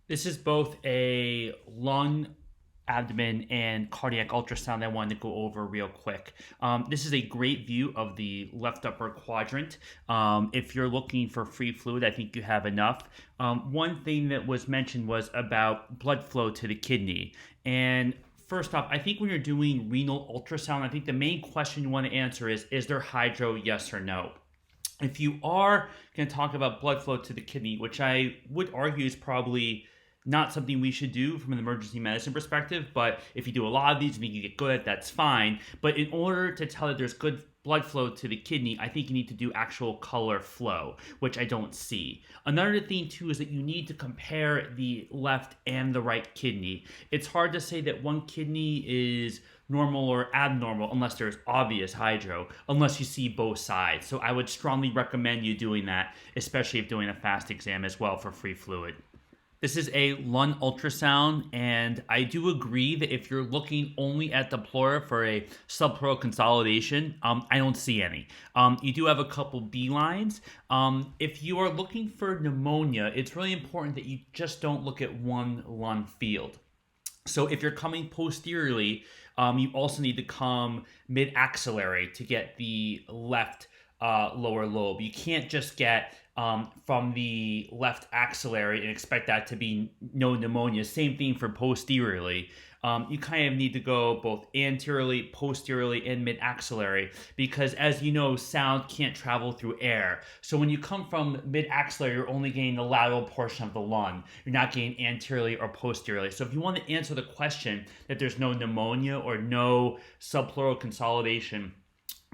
This is both a lung, abdomen, and cardiac ultrasound I wanted to go over real quick. This is a great view of the left upper quadrant. If you're looking for free fluid, I think you have enough. One thing that was mentioned was about blood flow to the kidney. And first off, I think when you're doing renal ultrasound, I think the main question you want to answer is there hydro, yes or no? If you are going to talk about blood flow to the kidney, which I would argue is probably not something we should do from an emergency medicine perspective, but if you do a lot of these and you get good at it, that's fine. But in order to tell that there's good blood flow to the kidney, I think you need to do actual color flow, which I don't see. Another thing too is that you need to compare the left and the right kidney. It's hard to say that one kidney is normal or abnormal unless there's obvious hydro, unless you see both sides. So I would strongly recommend you doing that, especially if doing a fast exam as well for free fluid. This is a lung ultrasound, and I do agree that if you're looking only at the pleura for a subpleural consolidation, I don't see any. You do have a couple B lines. If you are looking for pneumonia, it's really important that you just don't look at one lung field. So if you're coming posteriorly, you also need to come mid-axillary to get the left lower lobe. You can't just get from the left axillary and expect that to be no pneumonia. Same thing for posteriorly. You kind of need to go both anteriorly, posteriorly, and mid-axillary because, as you know, sound can't travel through air. So when you come from mid-axillary, you're only getting the lateral portion of the lung. You're not getting anteriorly or posteriorly. So if you want to answer the question that there's no pneumonia or no subpleural consolidation,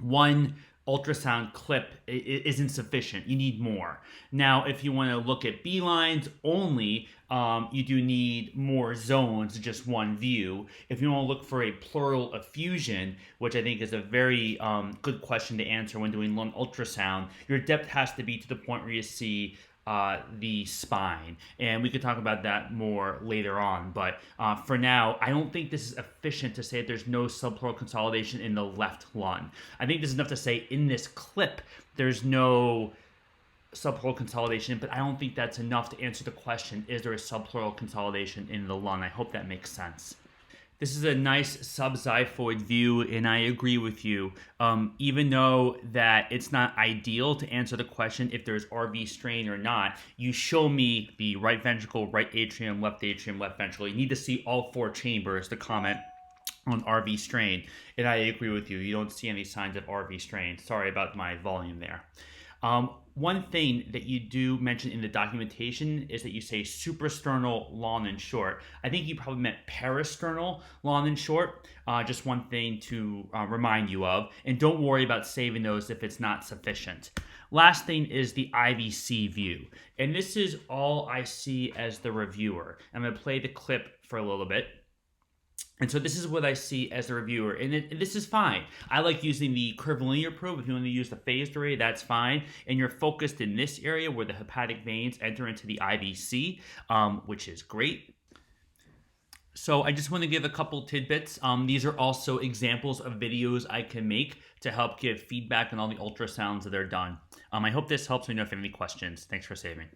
one ultrasound clip isn't sufficient. You need more. Now, if you want to look at B lines only, you do need more zones, just one view. If you want to look for a pleural effusion, which I think is a very good question to answer when doing lung ultrasound, your depth has to be to the point where you see the spine. And we could talk about that more later on. But for now, I don't think this is efficient to say that there's no subpleural consolidation in the left lung. I think this is enough to say in this clip, there's no subpleural consolidation, but I don't think that's enough to answer the question, is there a subpleural consolidation in the lung? I hope that makes sense. This is a nice subxiphoid view, and I agree with you. Even though that it's not ideal to answer the question if there's RV strain or not, you show me the right ventricle, right atrium, left ventricle. You need to see all four chambers to comment on RV strain, and I agree with you. You don't see any signs of RV strain. Sorry about my volume there. One thing that you do mention in the documentation is that you say suprasternal, long and short. I think you probably meant parasternal, long and short. Just one thing to remind you of. And don't worry about saving those if it's not sufficient. Last thing is the IVC view. And this is all I see as the reviewer. I'm going to play the clip for a little bit. And so this is what I see as a reviewer, and this is fine. I like using the curvilinear probe. If you want to use the phased array, that's fine. And you're focused in this area where the hepatic veins enter into the IVC, which is great. So I just want to give a couple tidbits. These are also examples of videos I can make to help give feedback on all the ultrasounds that are done. I hope this helps. Let me know if you have any questions. Thanks for saving.